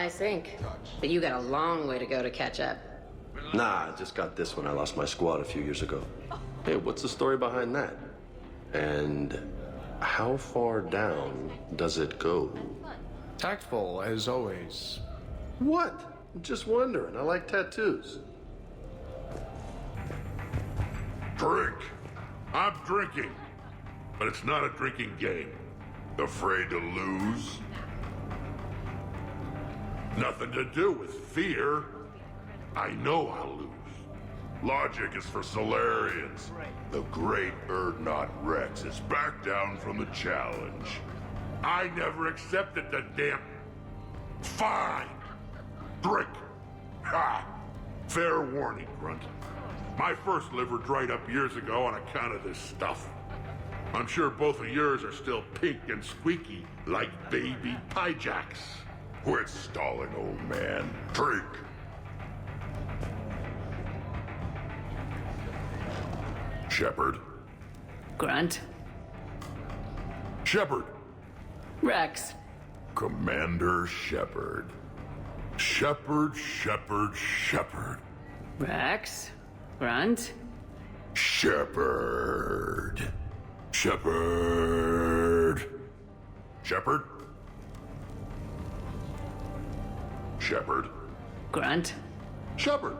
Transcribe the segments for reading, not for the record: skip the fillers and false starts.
nice ink. But you got a long way to go to catch up. Nah, I just got this when I lost my squad a few years ago. Hey, what's the story behind that? And how far down does it go? Tactful, as always. What? Just wondering. I like tattoos. Drink. I'm drinking. But it's not a drinking game. Afraid to lose? Nothing to do with fear. I know I'll lose. Logic is for Solarians. The great Erdnot Rex is back down from the challenge. I never accepted the damn... Fine. Drink. Ha! Fair warning, Grunt. My first liver dried up years ago on account of this stuff. I'm sure both of yours are still pink and squeaky like baby pie jacks. Quit stalling, old man. Drink. Shepard. Grunt. Shepard. Rex. Commander Shepard. Shepard, Shepard, Shepard. Rex. Grunt. Shepard. Shepard. Shepard. Shepard. Grunt. Shepard.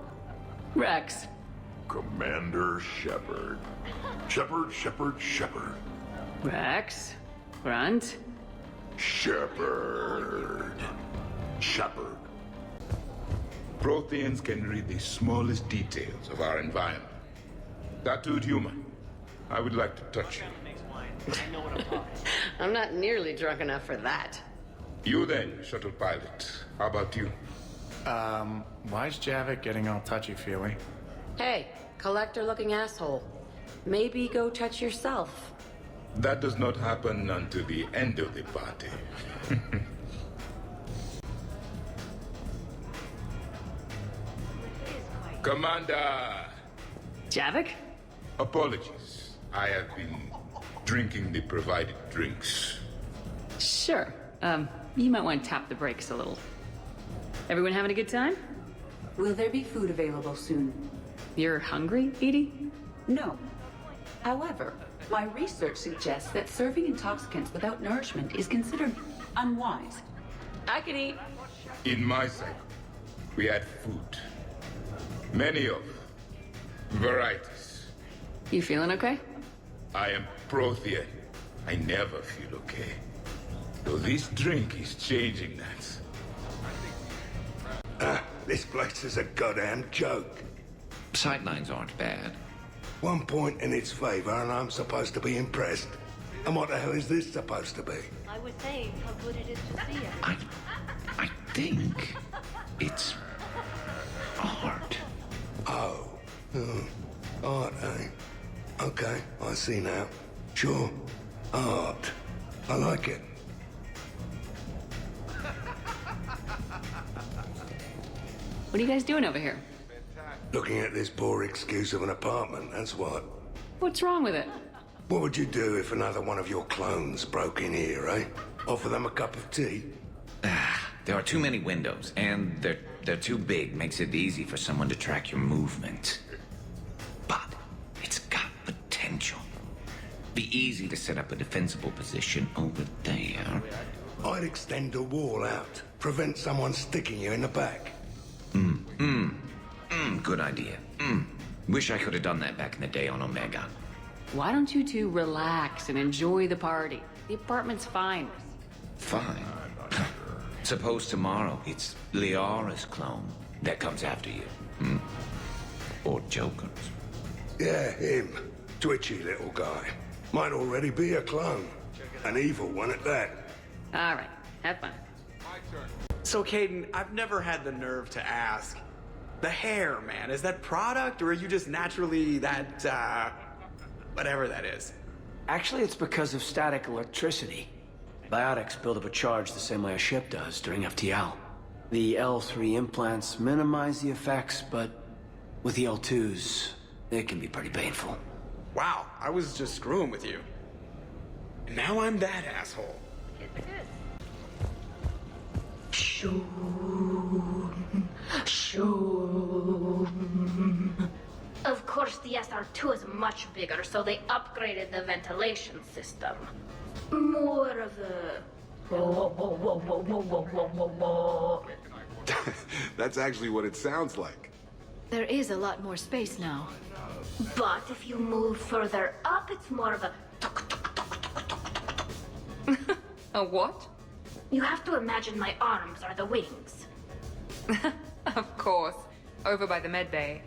Rex. Commander Shepard. Shepard, Shepard, Shepard. Rex. Grunt. Shepard. Shepard. Protheans can read the smallest details of our environment. Tattooed human, I would like to touch you. I'm not nearly drunk enough for that. You then, shuttle pilot. How about you? Why is Javik getting all touchy-feely? Hey, collector-looking asshole. Maybe go touch yourself. That does not happen until the end of the party. Commander! Javik? Apologies. I have been drinking the provided drinks. Sure. You might want to tap the brakes a little. Everyone having a good time? Will there be food available soon? You're hungry, Edie? No. However, my research suggests that serving intoxicants without nourishment is considered unwise. I could eat. In my cycle, we had food. Many of them. Varieties. You feeling okay? I am Prothean. I never feel okay. Though this drink is changing that. This place is a goddamn joke. Sightlines aren't bad. One point in its favor and I'm supposed to be impressed. And what the hell is this supposed to be? I was saying how good it is to see it. I think it's art. Oh. Art, eh? Okay, I see now. Sure. Art. I like it. What are you guys doing over here? Looking at this poor excuse of an apartment, that's what. What's wrong with it? What would you do if another one of your clones broke in here, eh? Offer them a cup of tea? There are too many windows, and they're too big. Makes it easy for someone to track your movement. But it's got potential. Be easy to set up a defensible position over there. I'd extend the wall out. Prevent someone sticking you in the back. Good idea. Wish I could have done that back in the day on Omega. Why don't you two relax and enjoy the party? The apartment's fine. Fine. Suppose tomorrow it's Liara's clone that comes after you. Or Joker's. Yeah, him. Twitchy little guy. Might already be a clone. An evil one at that. All right, have fun. So, Kaidan, I've never had the nerve to ask. The hair, man, is that product, or are you just naturally that, whatever that is? Actually, it's because of static electricity. Biotics build up a charge the same way a ship does during FTL. The L3 implants minimize the effects, but with the L2s, it can be pretty painful. Wow, I was just screwing with you. And now I'm that asshole. Of course, the SR2 is much bigger, so they upgraded the ventilation system. More of a... That's actually what it sounds like. There is a lot more space now. But if you move further up, it's more of a... A what? You have to imagine my arms are the wings. Of course. Over by the med bay.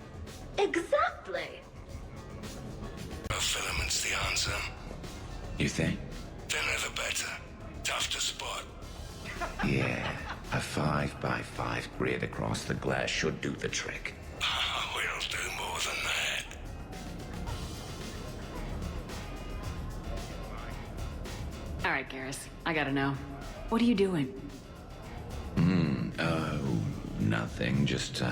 Exactly. Filament's the answer. You think? Thinner the better. Tough to spot. Yeah, a 5x5 grid across the glass should do the trick. We'll do more than that. All right, Garrus. I gotta know. What are you doing? Oh, nothing. Just,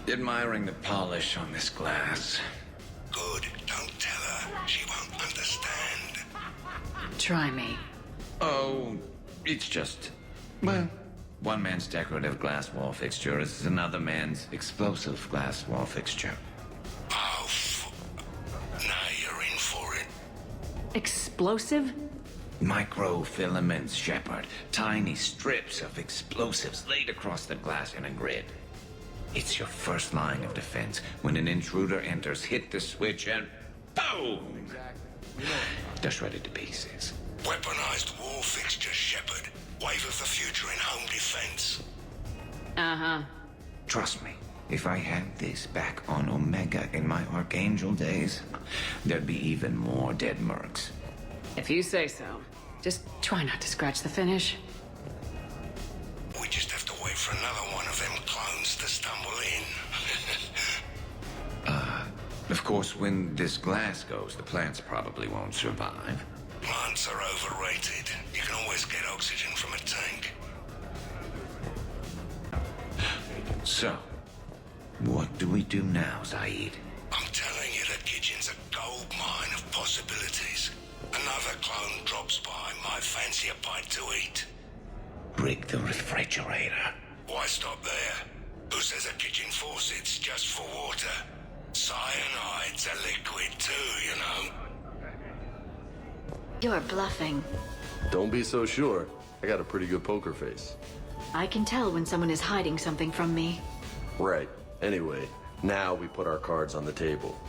admiring the polish on this glass. Good. Don't tell her. She won't understand. Try me. Oh, it's just... Well, one man's decorative glass wall fixture is another man's explosive glass wall fixture. Oh, now you're in for it. Explosive? Microfilaments, Shepard. Tiny strips of explosives laid across the glass in a grid. It's your first line of defense. When an intruder enters, hit the switch and... boom! They're shredded to pieces. Weaponized wall fixtures, Shepard. Wave of the future in home defense. Uh-huh. Trust me, if I had this back on Omega in my Archangel days, there'd be even more dead mercs. If you say so. Just try not to scratch the finish. We just have to wait for another one of them clones to stumble in. Of course, when this glass goes, the plants probably won't survive. Plants are overrated. You can always get oxygen from a tank. So, what do we do now, Zaid? I'm telling you, the kitchen's a gold mine of possibilities. Another clone drops by, might fancy a bite to eat. Rig the refrigerator. Why stop there? Who says a kitchen faucet's just for water? Cyanide's a liquid too, you know. You're bluffing. Don't be so sure. I got a pretty good poker face. I can tell when someone is hiding something from me. Right. Anyway, now we put our cards on the table.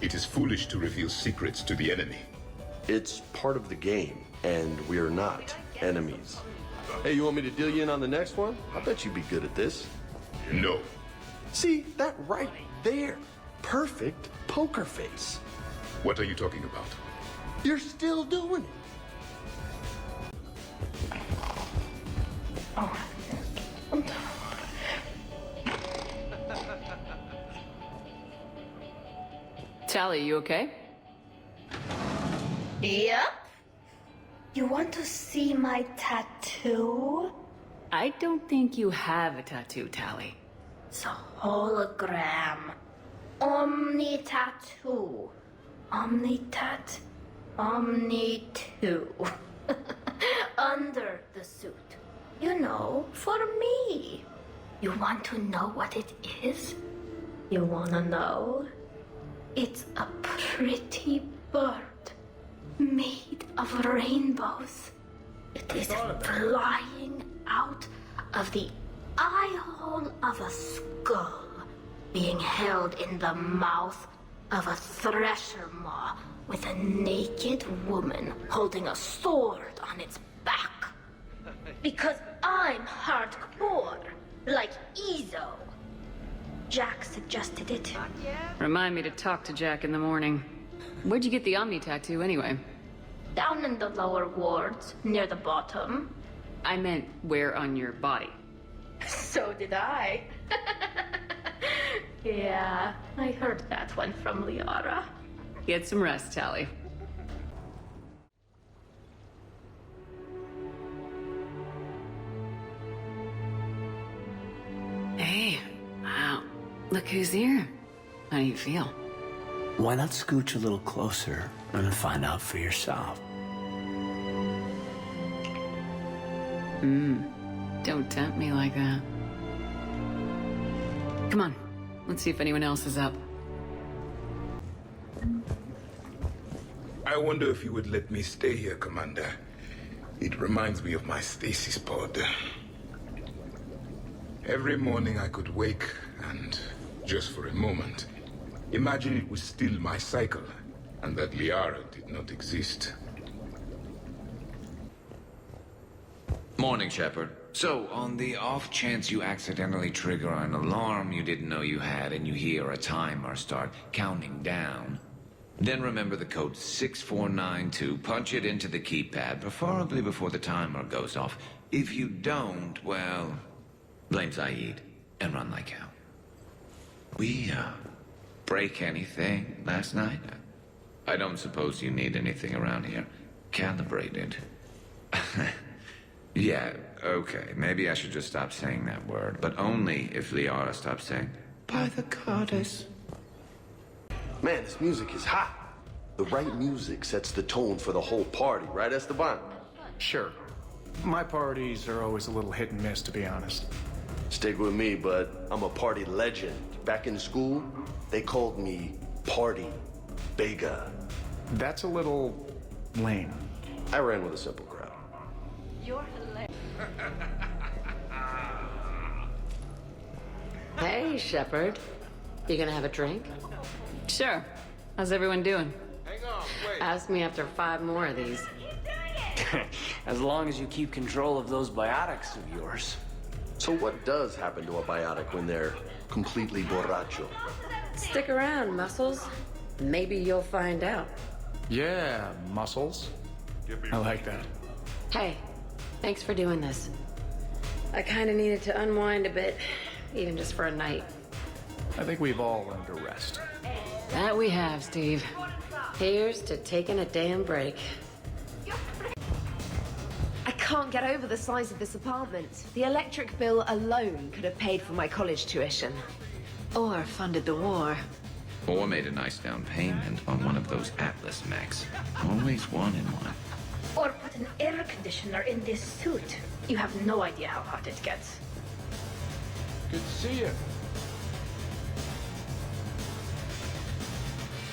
It is foolish to reveal secrets to the enemy. It's part of the game, and we're not enemies. Hey, you want me to deal you in on the next one? I bet you'd be good at this. No. See, that right there. Perfect poker face. What are you talking about? You're still doing it. Tally, you okay? Yep. You want to see my tattoo? I don't think you have a tattoo, Tally. It's a hologram. Omni-tattoo. Omni-tat. Omni-2. Under the suit. You know, for me. You want to know what it is? You wanna know? It's a pretty bird. Made of rainbows. It is flying out of the eye hole of a skull, being held in the mouth of a thresher maw with a naked woman holding a sword on its back. Because I'm hardcore, like Ezo. Jack suggested it. Remind me to talk to Jack in the morning. Where'd you get the Omni tattoo, anyway? Down in the lower wards, near the bottom. I meant where on your body? So did I. Yeah, I heard that one from Liara. Get some rest, Tally. Hey, wow, look who's here. How do you feel? Why not scooch a little closer and find out for yourself? Don't tempt me like that. Come on, let's see if anyone else is up. I wonder if you would let me stay here, Commander. It reminds me of my stasis pod. Every morning I could wake and, just for a moment, imagine it was still my cycle and that Liara did not exist. Morning, Shepard. So, on the off chance you accidentally trigger an alarm you didn't know you had and you hear a timer start counting down, then remember the code 6492, punch it into the keypad, preferably before the timer goes off. If you don't, well, blame Zaid and run like hell. We, break anything last night? I don't suppose you need anything around here calibrated. Yeah, okay, maybe I should just stop saying that word, but only if Liara stops saying, by the goddess. Man, this music is hot. The right music sets the tone for the whole party, right, Esteban? Sure. My parties are always a little hit and miss, to be honest. Stick with me, bud. I'm a party legend. Back in school, they called me Party Vega. That's a little lame. I ran with a simple crowd. You're hilarious. Hey, Shepard. You gonna have a drink? Sure. How's everyone doing? Hang on, wait. Ask me after 5 more of these. As long as you keep control of those biotics of yours. So what does happen to a biotic when they're completely borracho? Stick around, Muscles. Maybe you'll find out. Yeah, muscles. I like that. Hey, thanks for doing this. I kinda needed to unwind a bit, even just for a night. I think we've all earned a rest. That we have, Steve. Here's to taking a damn break. I can't get over the size of this apartment. The electric bill alone could have paid for my college tuition. Or funded the war. Or made a nice down payment on one of those Atlas mechs. Always wanted one. Or put an air conditioner in this suit. You have no idea how hot it gets. Good to see you.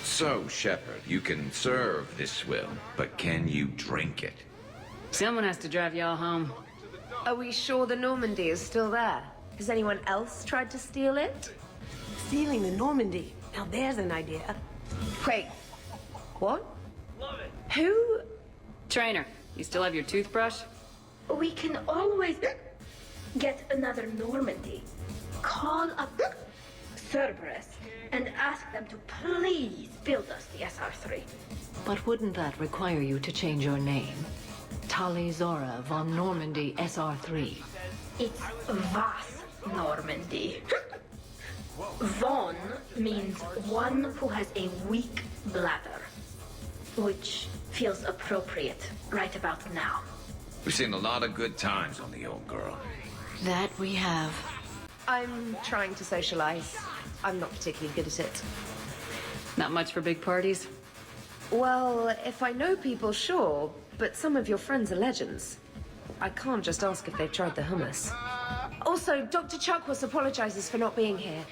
So, Shepard, you can serve this swill, but can you drink it? Someone has to drive y'all home. Are we sure the Normandy is still there? Has anyone else tried to steal it? Stealing the Normandy. Now there's an idea. Wait. What? Who? Trainer, you still have your toothbrush? We can always get another Normandy. Call up Cerberus and ask them to please build us the SR3. But wouldn't that require you to change your name? Tali Zora von Normandy SR3. It's Vas Normandy. Von means one who has a weak bladder, which feels appropriate right about now. We've seen a lot of good times on the old girl. That we have. I'm trying to socialize. I'm not particularly good at it. Not much for big parties? Well, if I know people, sure, but some of your friends are legends. I can't just ask if they've tried the hummus. Also, Dr. Chuckworth apologizes for not being here.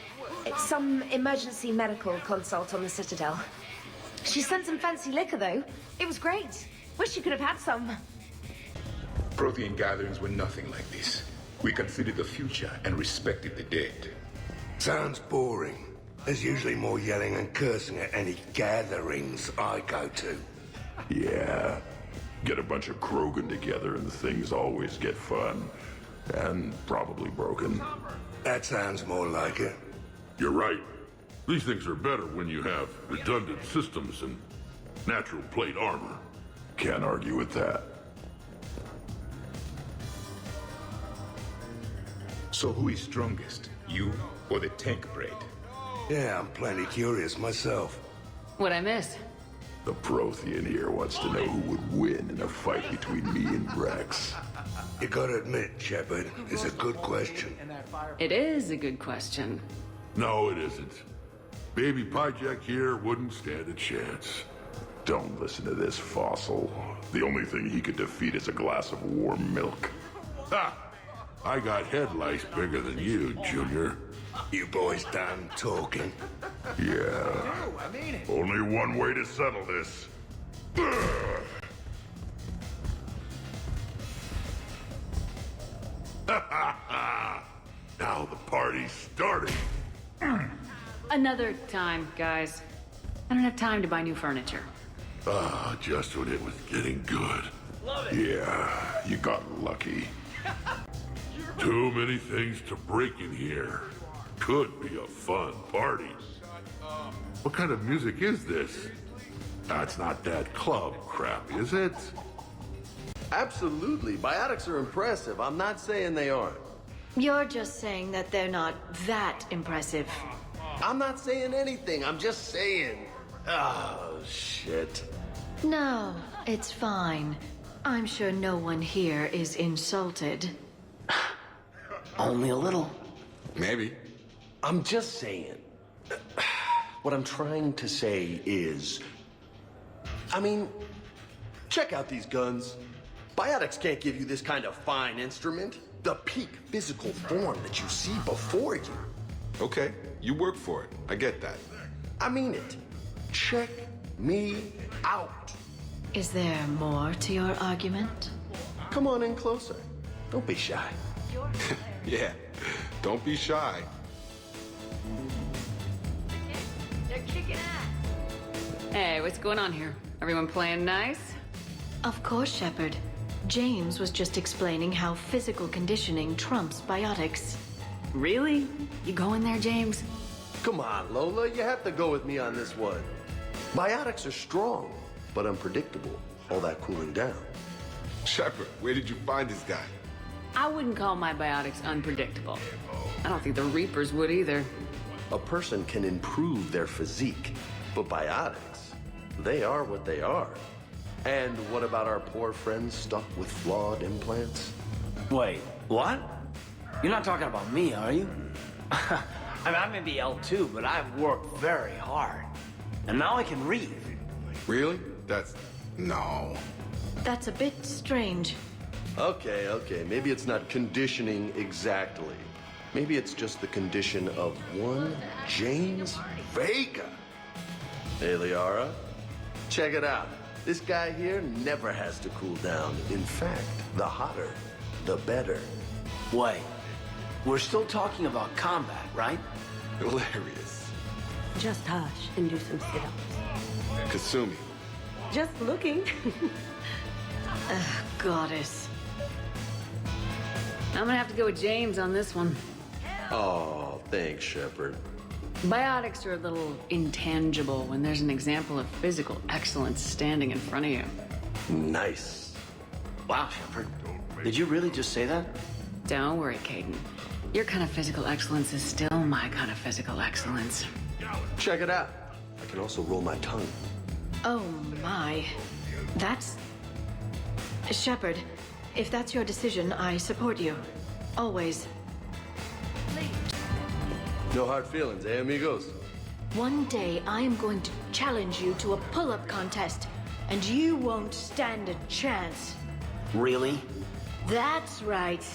It's some emergency medical consult on the Citadel. She sent some fancy liquor, though. It was great. Wish you could have had some. Prothean gatherings were nothing like this. We considered the future and respected the dead. Sounds boring. There's usually more yelling and cursing at any gatherings I go to. Yeah. Get a bunch of Krogan together and things always get fun. And probably broken. That sounds more like it. You're right. These things are better when you have redundant systems and natural plate armor. Can't argue with that. So who is strongest? You or the tank braid? Yeah, I'm plenty curious myself. What'd I miss? The Prothean here wants to know who would win in a fight between me and Rex. You gotta admit, Shepard, it's a good question. It is a good question. No, it isn't. Baby Pyjak here wouldn't stand a chance. Don't listen to this fossil. The only thing he could defeat is a glass of warm milk. Ha! I got headlights bigger than you, Junior. You boys done talking? Yeah. I mean it. Only one way to settle this. Now the party's starting. Another time, guys. I don't have time to buy new furniture. Ah, just when it was getting good. Yeah, you got lucky. Too many things to break in here. Could be a fun party. What kind of music is this? That's not that club crap, is it? Absolutely. Biotics are impressive. I'm not saying they aren't. You're just saying that they're not that impressive. I'm not saying anything. I'm just saying. Oh, shit. No, it's fine. I'm sure no one here is insulted. Only a little. Maybe. I'm just saying. What I'm trying to say is... I mean, check out these guns. Biotics can't give you this kind of fine instrument. The peak physical form that you see before you. Okay, you work for it. I get that. I mean it. Check me out. Is there more to your argument? Come on in closer. Don't be shy. Yeah, don't be shy. They're kicking ass. Hey, what's going on here? Everyone playing nice? Of course, Shepard. James was just explaining how physical conditioning trumps biotics. Really? You going there, James? Come on, Lola. You have to go with me on this one. Biotics are strong, but unpredictable. All that cooling down. Shepard, where did you find this guy? I wouldn't call my biotics unpredictable. I don't think the Reapers would either. A person can improve their physique, but biotics, they are what they are. And what about our poor friends stuck with flawed implants? Wait, what? You're not talking about me, are you? I mean, I may be L2, but I've worked very hard. And now I can read. Really? No. That's a bit strange. Okay. Maybe it's not conditioning exactly. Maybe it's just the condition of one James Vega. Hey, Liara, check it out. This guy here never has to cool down. In fact, the hotter, the better. Wait, we're still talking about combat, right? Hilarious. Just hush and do some sit-ups. Kasumi. Just looking. Goddess. I'm gonna have to go with James on this one. Oh, thanks, Shepard. Biotics are a little intangible when there's an example of physical excellence standing in front of you. Nice. Wow, Shepard. Did you really just say that? Don't worry, Kaidan. Your kind of physical excellence is still my kind of physical excellence. Check it out. I can also roll my tongue. Oh my. That's... Shepard, if that's your decision, I support you. Always. No hard feelings, eh, amigos? One day I am going to challenge you to a pull-up contest, and you won't stand a chance. Really? That's right.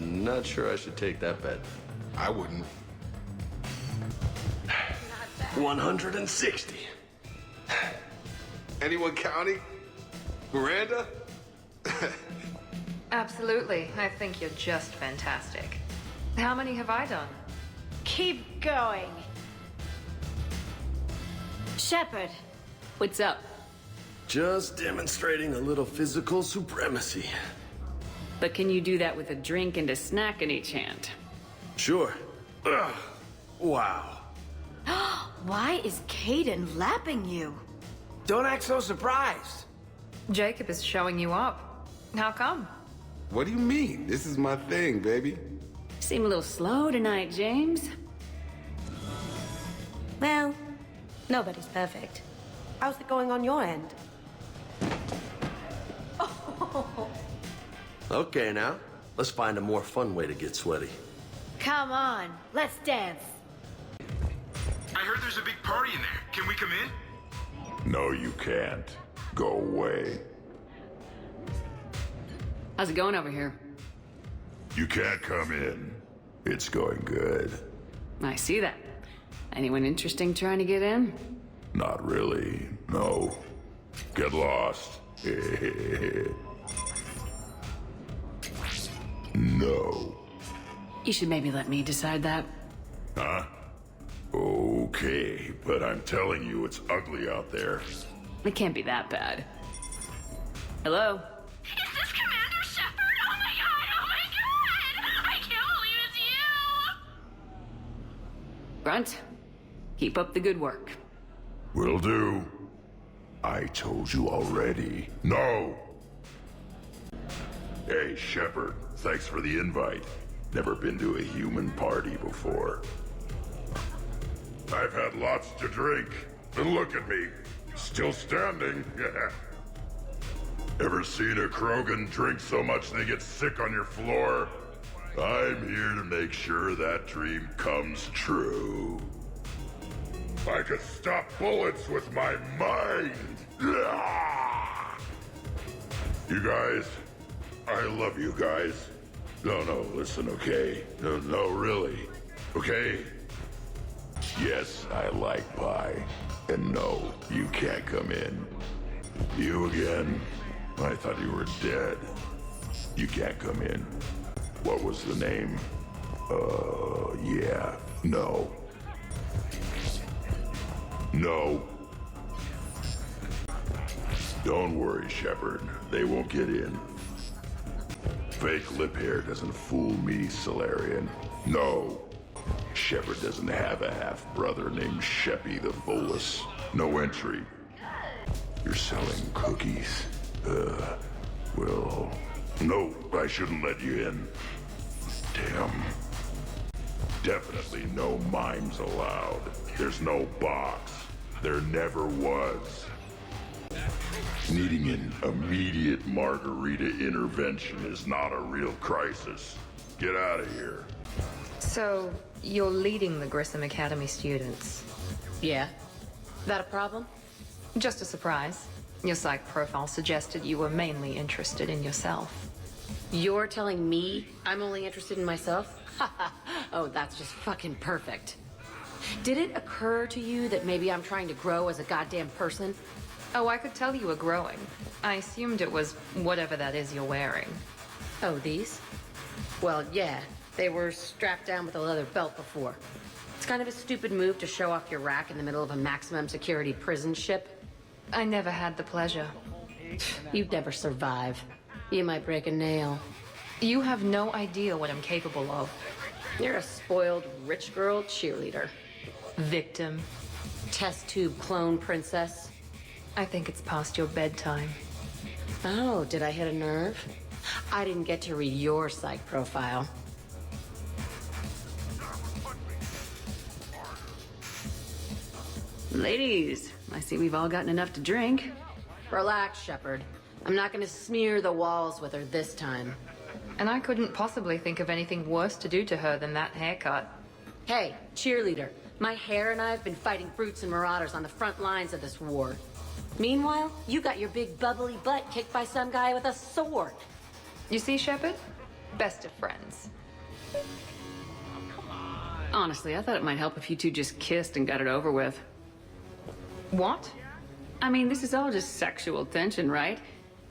Not sure I should take that bet. I wouldn't. 160. Anyone counting? Miranda? Absolutely. I think you're just fantastic. How many have I done? Keep going. Shepard. What's up? Just demonstrating a little physical supremacy. But can you do that with a drink and a snack in each hand? Sure. Ugh. Wow. Why is Kaidan lapping you? Don't act so surprised. Jacob is showing you up. How come? What do you mean? This is my thing, baby. Seem a little slow tonight, James. Well, nobody's perfect. How's it going on your end? Okay, now. Let's find a more fun way to get sweaty. Come on, let's dance. I heard there's a big party in there. Can we come in? No, you can't. Go away. How's it going over here? You can't come in. It's going good. I see that. Anyone interesting trying to get in? Not really, no. Get lost. No. You should maybe let me decide that. Huh? Okay, but I'm telling you, it's ugly out there. It can't be that bad. Hello? Is this Commander Shepard? Oh my god! I can't believe it's you! Grunt, keep up the good work. Will do. I told you already. No! Hey, Shepard, thanks for the invite. Never been to a human party before. I've had lots to drink, and look at me, still standing. Ever seen a Krogan drink so much they get sick on your floor? I'm here to make sure that dream comes true. I could stop bullets with my mind! You guys, I love you guys. No, listen, okay? No, really. Okay? Yes, I like pie. And no, you can't come in. You again? I thought you were dead. You can't come in. What was the name? Yeah. No. No. Don't worry, Shepard. They won't get in. Fake lip hair doesn't fool me, Solarian. No. Shepard doesn't have a half-brother named Sheppy the Bolus. No entry. You're selling cookies. Well... No, I shouldn't let you in. Damn. Definitely no mimes allowed. There's no box. There never was. Needing an immediate margarita intervention is not a real crisis. Get out of here. So, you're leading the Grissom Academy students? Yeah. That a problem? Just a surprise. Your psych profile suggested you were mainly interested in yourself. You're telling me I'm only interested in myself? Oh, that's just fucking perfect. Did it occur to you that maybe I'm trying to grow as a goddamn person? Oh, I could tell you were growing. I assumed it was whatever that is you're wearing. Oh, these? Well, yeah. They were strapped down with a leather belt before. It's kind of a stupid move to show off your rack in the middle of a maximum security prison ship. I never had the pleasure. You'd never survive. You might break a nail. You have no idea what I'm capable of. You're a spoiled rich girl cheerleader. Victim. Test tube clone princess. I think it's past your bedtime. Oh, did I hit a nerve? I didn't get to read your psych profile. Ladies, I see we've all gotten enough to drink. Relax, Shepard. I'm not gonna smear the walls with her this time. And I couldn't possibly think of anything worse to do to her than that haircut. Hey, cheerleader. My hair and I have been fighting brutes and marauders on the front lines of this war. Meanwhile, you got your big bubbly butt kicked by some guy with a sword. You see, Shepard? Best of friends. Honestly, I thought it might help if you two just kissed and got it over with. What? I mean, this is all just sexual tension, right?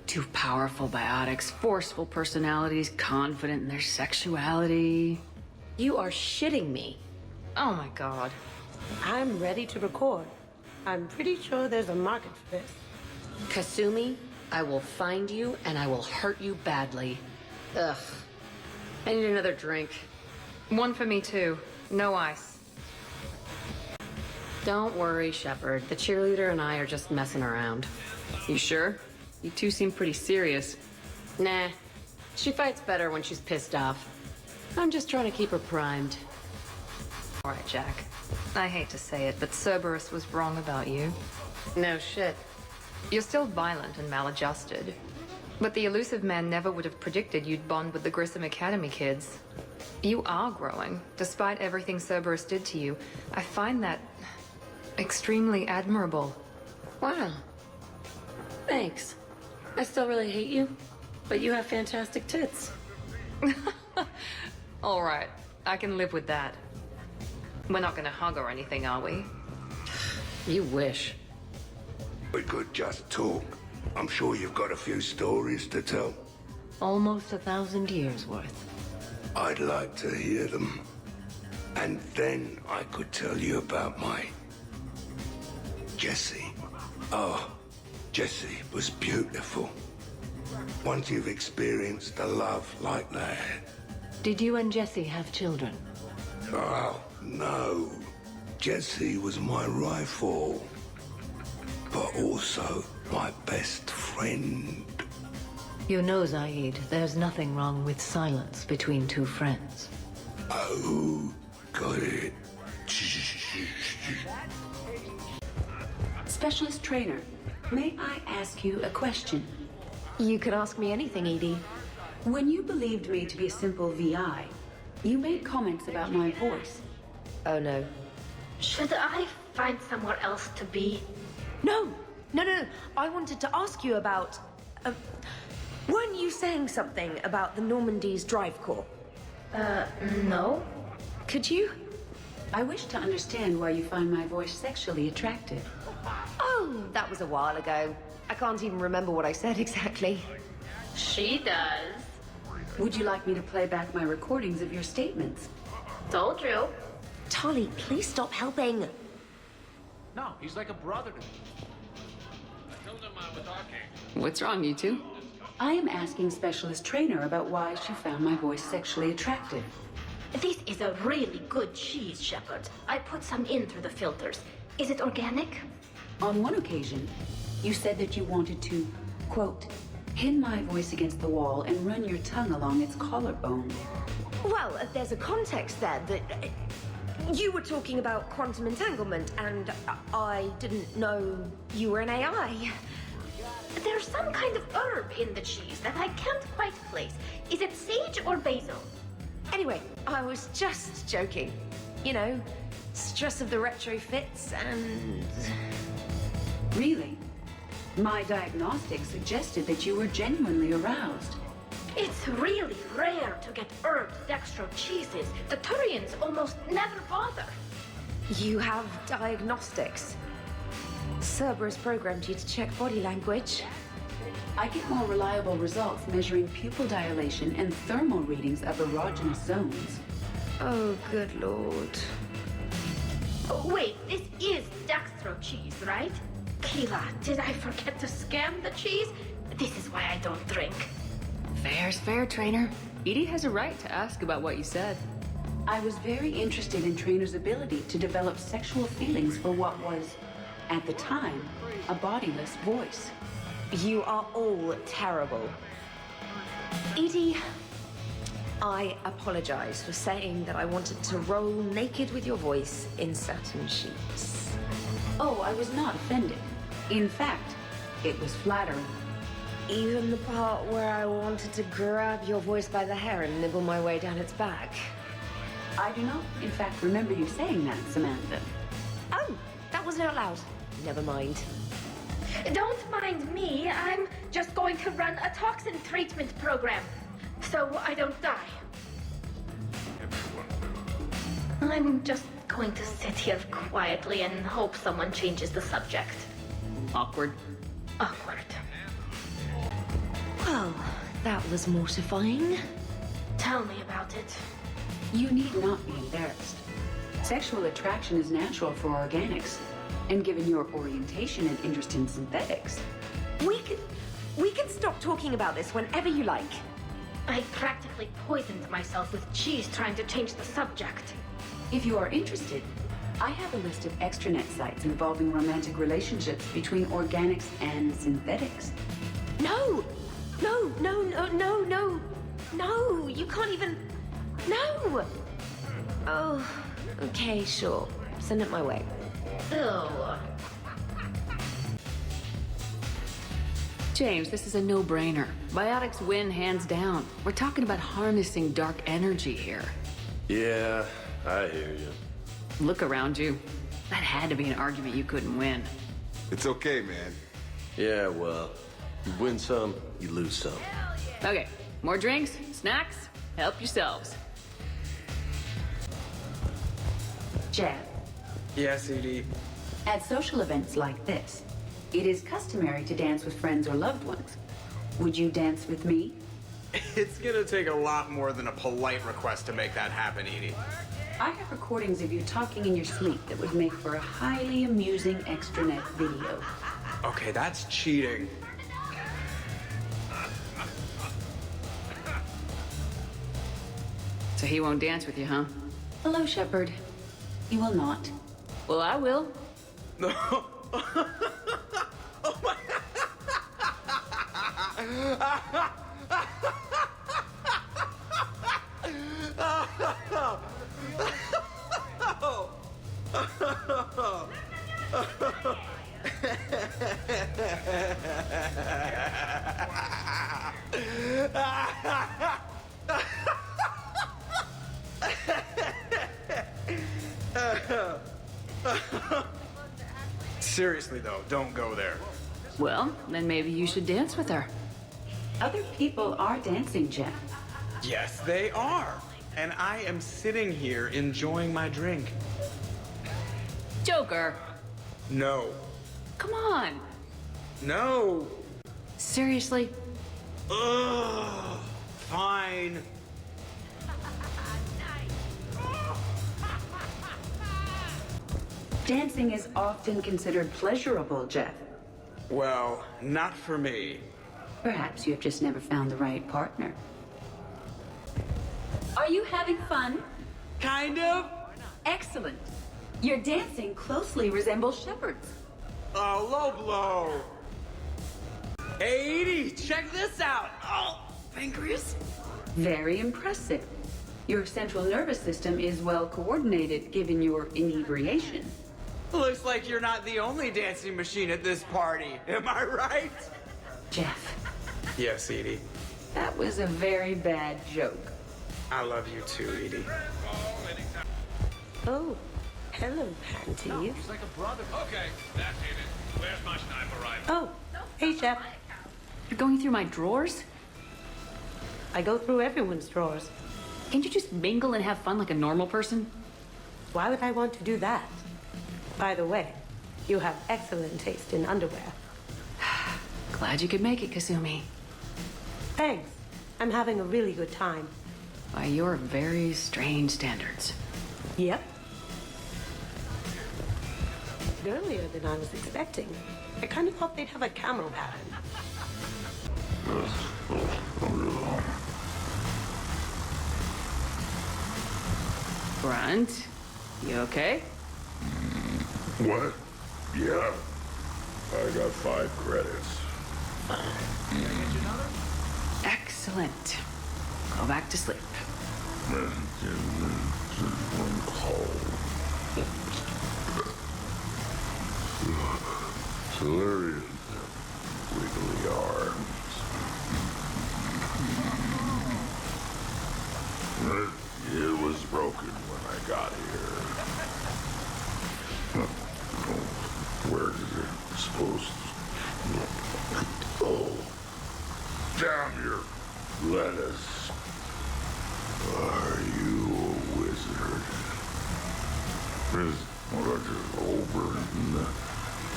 Two powerful biotics, forceful personalities, confident in their sexuality. You are shitting me. Oh my god. I'm ready to record. I'm pretty sure there's a market for this. Kasumi, I will find you and I will hurt you badly. Ugh. I need another drink. One for me too. No ice. Don't worry, Shepard. The cheerleader and I are just messing around. You sure? You two seem pretty serious. Nah. She fights better when she's pissed off. I'm just trying to keep her primed. All right, Jack. I hate to say it, but Cerberus was wrong about you. No shit. You're still violent and maladjusted. But the elusive man never would have predicted you'd bond with the Grissom Academy kids. You are growing, despite everything Cerberus did to you. I find that extremely admirable. Wow. Thanks. I still really hate you, but you have fantastic tits. All right, I can live with that. We're not gonna hug or anything, are we? You wish. We could just talk. I'm sure you've got a few stories to tell. Almost 1,000 years worth. I'd like to hear them. And then I could tell you about my... Jessie. Oh, Jessie was beautiful. Once you've experienced a love like that... Did you and Jessie have children? Oh, no. Jessie was my rifle. But also my best friend. You know, Zaid, there's nothing wrong with silence between two friends. Oh, got it. Specialist trainer, may I ask you a question? You can ask me anything, Edie. When you believed me to be a simple VI, you made comments about my voice. Oh, no. Should I find somewhere else to be? No! No. I wanted to ask you about... weren't you saying something about the Normandy's drive core? No. Could you? I wish to understand why you find my voice sexually attractive. Oh, that was a while ago. I can't even remember what I said exactly. She does. Would you like me to play back my recordings of your statements? Told you. Tali, please stop helping. No, he's like a brother to me. What's wrong, you two? I am asking Specialist Trainer about why she found my voice sexually attractive. This is a really good cheese, Shepard. I put some in through the filters. Is it organic? On one occasion, you said that you wanted to, quote, pin my voice against the wall and run your tongue along its collarbone. Well, there's a context there that... you were talking about quantum entanglement, and I didn't know you were an AI. There's some kind of herb in the cheese that I can't quite place. Is it sage or basil? Anyway, I was just joking. You know, stress of the retrofits and... Really? My diagnostics suggested that you were genuinely aroused. It's really rare to get herbed dextro cheeses. The Turians almost never bother. You have diagnostics. Cerberus programmed you to check body language. I get more reliable results measuring pupil dilation and thermal readings of erogenous zones. Oh, good lord. Oh, wait, this is dextro cheese, right? Keela, did I forget to scan the cheese? This is why I don't drink. Fair's fair, Trainer. Edie has a right to ask about what you said. I was very interested in Trainer's ability to develop sexual feelings for what was, at the time, a bodiless voice. You are all terrible. Edie, I apologize for saying that I wanted to roll naked with your voice in satin sheets. Oh, I was not offended. In fact, it was flattering. Even the part where I wanted to grab your voice by the hair and nibble my way down its back. I do not, in fact, remember you saying that, Samantha. Oh, that wasn't out loud. Never mind. Don't mind me. I'm just going to run a toxin treatment program, so I don't die. I'm just going to sit here quietly and hope someone changes the subject. Awkward. Awkward. Well, that was mortifying. Tell me about it. You need not be embarrassed. Sexual attraction is natural for organics. And given your orientation and interest in synthetics... We can stop talking about this whenever you like. I practically poisoned myself with cheese trying to change the subject. If you are interested, I have a list of extranet sites involving romantic relationships between organics and synthetics. No! No, you can't even... No! Oh, okay, sure. Send it my way. Ew. James, this is a no-brainer. Biotics win hands down. We're talking about harnessing dark energy here. Yeah, I hear you. Look around you. That had to be an argument you couldn't win. It's okay, man. Yeah, well, you win some, you lose some. Okay, more drinks? Snacks? Help yourselves. Jeff, Yes, Edie. at social events like this, it is customary to dance with friends or loved ones. Would you dance with me? It's gonna take a lot more than a polite request to make that happen, Edie. I have recordings of you talking in your sleep that would make for a highly amusing extranet video. Okay, that's cheating. So he won't dance with you, huh? Hello, Shepard. You will not. Well, I will. Seriously, though, don't go there. Well, then maybe you should dance with her. Other people are dancing, Jeff. Yes, they are. And I am sitting here enjoying my drink. Joker. No. Come on. No. Seriously? Ugh. Fine. Dancing is often considered pleasurable, Jeff. Well, not for me. Perhaps you have just never found the right partner. Are you having fun? Kind of. Excellent. Your dancing closely resembles Shepard's. Oh, low blow. Hey, Edie, check this out. Oh, fingers. Very impressive. Your central nervous system is well coordinated given your inebriation. Looks like you're not the only dancing machine at this party. Am I right? Jeff, Yes, Edie. that was a very bad joke. I love you too, Edie. Oh, hello, panties. like a brother. Okay, that's it. Where's my sniper rifle? Oh, hey, Jeff. You're going through my drawers? I go through everyone's drawers. Can't you just mingle and have fun like a normal person? Why would I want to do that? By the way, you have excellent taste in underwear. Glad you could make it, Kasumi. Thanks. I'm having a really good time. By your very strange standards. Yep. Earlier than I was expecting. I kind of thought they'd have a camo pattern. Grunt, you okay? What? Yeah. I got 5 credits. Excellent. Go back to sleep. Solarian wiggly arms. It was broken when I got here. Where is it supposed to? Oh. Down here. Lettuce. Are you a wizard? What I just open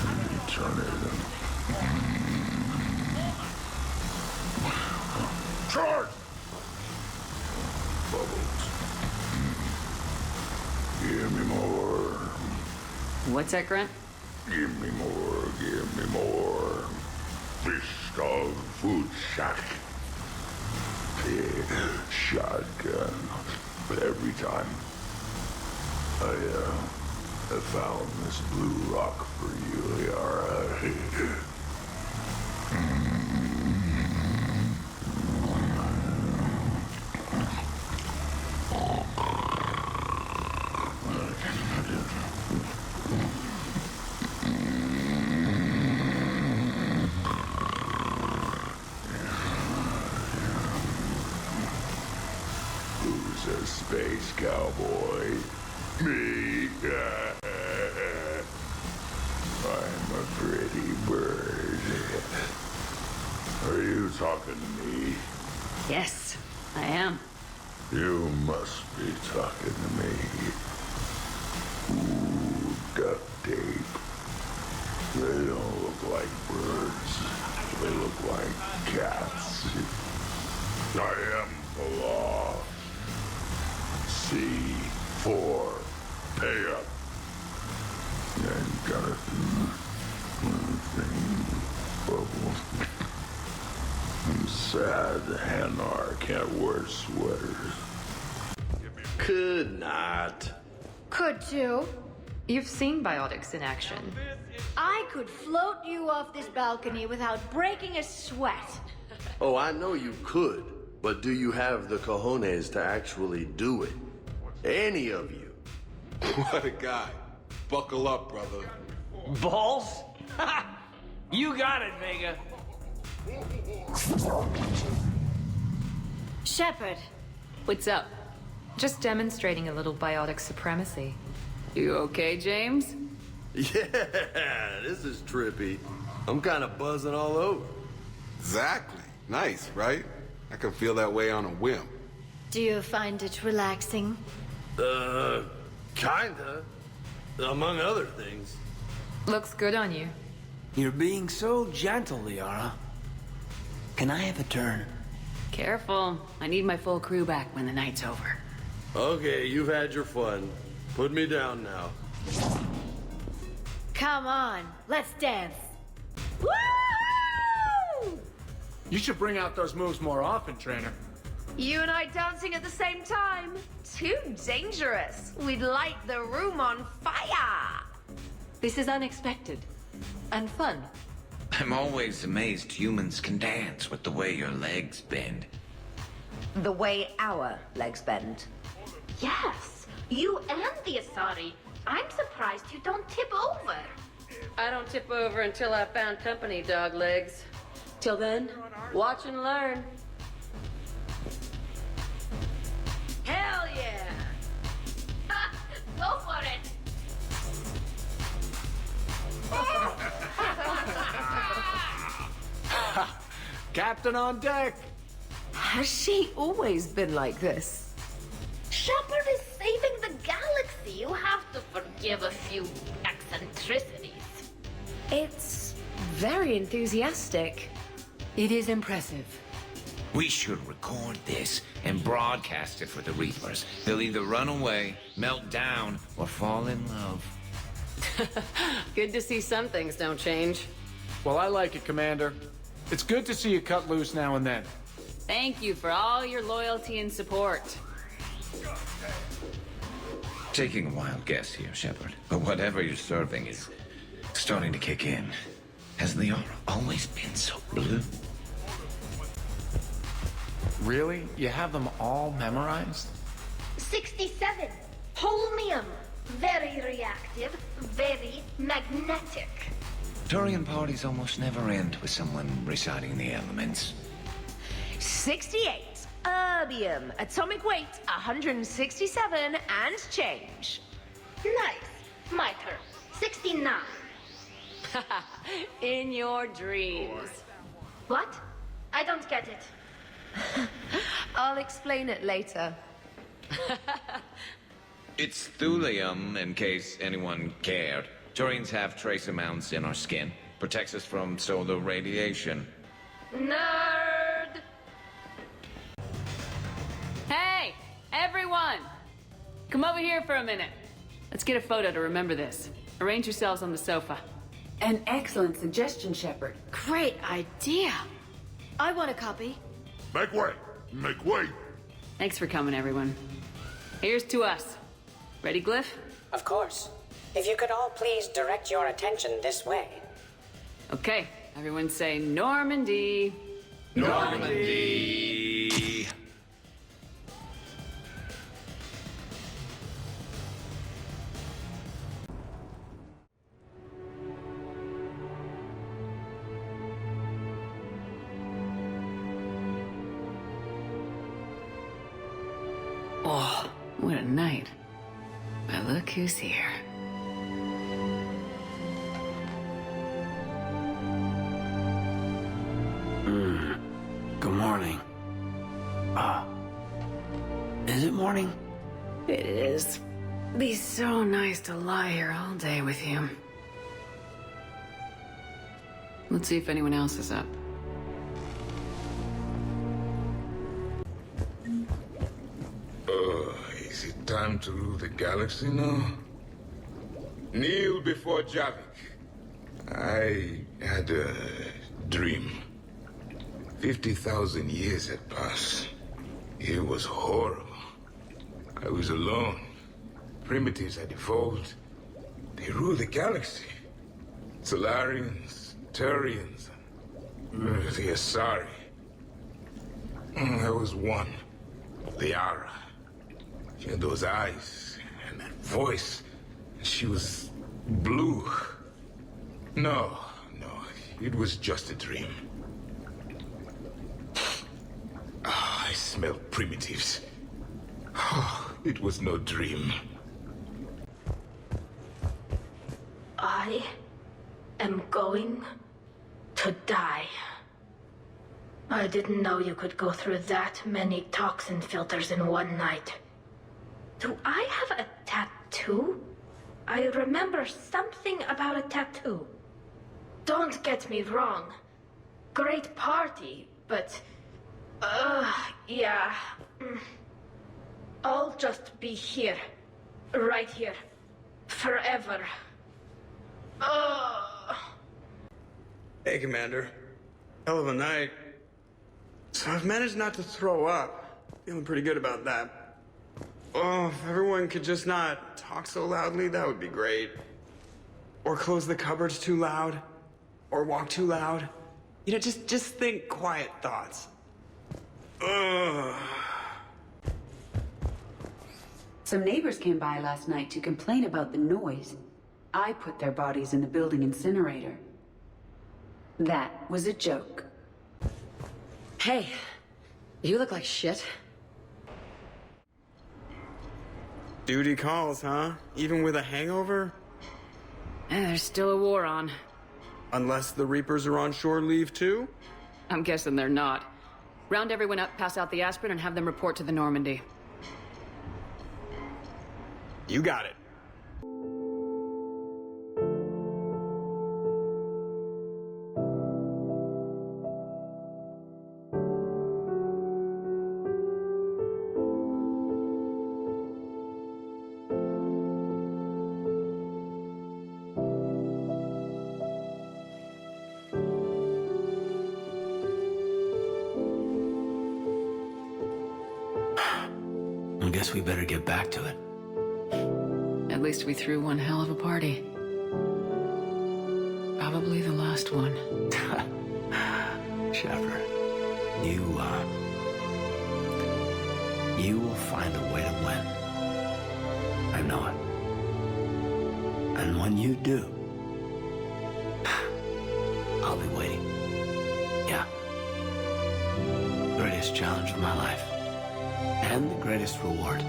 and you turn it in. Charge! Bubbles. Give me more. What's that, Grunt? Give me more, give me more. Fish dog food shack. Shotgun. Every time I found this blue rock for you, Yara. Who's a space cowboy? Me. I'm a pretty bird. Are you talking to me? Yes, I am. You must be talking to me. Ooh, duct tape. They don't look like birds. They look like cats. I am the law. C4. Pay up. And gotta do one thing. Bubble. I'm sad the Hanar can't wear sweaters. Could not. Could too. You've seen biotics in action. I could float you off this balcony without breaking a sweat. Oh, I know you could, but do you have the cojones to actually do it? Any of you? What a guy. Buckle up, brother. Balls? You got it, Vega. Shepard. What's up? Just demonstrating a little biotic supremacy. You okay, James? Yeah, this is trippy. I'm kind of buzzing all over. Exactly. Nice, right? I can feel that way on a whim. Do you find it relaxing? Kinda. Among other things. Looks good on you. You're being so gentle, Liara. Can I have a turn? Careful. I need my full crew back when the night's over. Okay, you've had your fun. Put me down now. Come on, let's dance. Woo! You should bring out those moves more often, trainer. You and I dancing at the same time? Too dangerous. We'd light the room on fire. This is unexpected. And fun. I'm always amazed humans can dance with the way your legs bend. The way our legs bend. Yes, you and the Asari. I'm surprised you don't tip over. I don't tip over until I found company, dog legs. Till then, watch and learn. Hell yeah! Go for it! Captain on deck! Has she always been like this? Shepard is saving the galaxy. You have to forgive a few eccentricities. It's very enthusiastic. It is impressive. We should record this and broadcast it for the Reapers. They'll either run away, melt down, or fall in love. Good to see some things don't change. Well, I like it, Commander. It's good to see you cut loose now and then. Thank you for all your loyalty and support. Taking a wild guess here, Shepard, but whatever you're serving is starting to kick in. Has Liara always been so blue? Really? You have them all memorized? 67. Holmium. Very reactive, very magnetic. Turian parties almost never end with someone reciting the elements. 68. Erbium. Atomic weight 167 and change. Nice. My turn. 69. In your dreams. What? I don't get it. I'll explain it later. It's thulium, in case anyone cared. Turians have trace amounts in our skin. Protects us from solar radiation. Nerd! Hey, everyone! Come over here for a minute. Let's get a photo to remember this. Arrange yourselves on the sofa. An excellent suggestion, Shepard. Great idea. I want a copy. Make way! Make way! Thanks for coming, everyone. Here's to us. Ready, Glyph? Of course. If you could all please direct your attention this way. Okay, everyone say Normandy. Normandy! Oh, what a night. But look who's here. Good morning. morning? It is. Be so nice to lie here all day with you. Let's see if anyone else is up. Is it time to rule the galaxy now? Kneel before Javik. I had a dream. 50,000 years had passed. It was horrible. I was alone. Primitives had evolved. They ruled the galaxy. Solarians, Turians, the Asari. There was one, Liara. She had those eyes and that voice. She was blue. No, it was just a dream. I smelled primitives. It was no dream. I am going to die. I didn't know you could go through that many toxin filters in one night. Do I have a tattoo? I remember something about a tattoo. Don't get me wrong. Great party, but... yeah. I'll just be here. Right here. Forever. Hey, Commander. Hell of a night. So I've managed not to throw up. Feeling pretty good about that. Oh, if everyone could just not talk so loudly, that would be great. Or close the cupboards too loud. Or walk too loud. You know, just think quiet thoughts. Some neighbors came by last night to complain about the noise. I put their bodies in the building incinerator. That was a joke. Hey, you look like shit. Duty calls, huh? Even with a hangover? There's still a war on. Unless the Reapers are on shore leave too? I'm guessing they're not. Round everyone up, pass out the aspirin, and have them report to the Normandy. You got it. I guess we better get back to it. At least we threw one hell of a party. Probably the last one. Shepard, you will find a way to win. I know it. And when you do, I'll be waiting. Yeah. Greatest challenge of my life. And the greatest reward.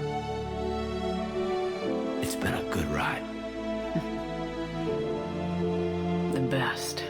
It's been a good ride. The best.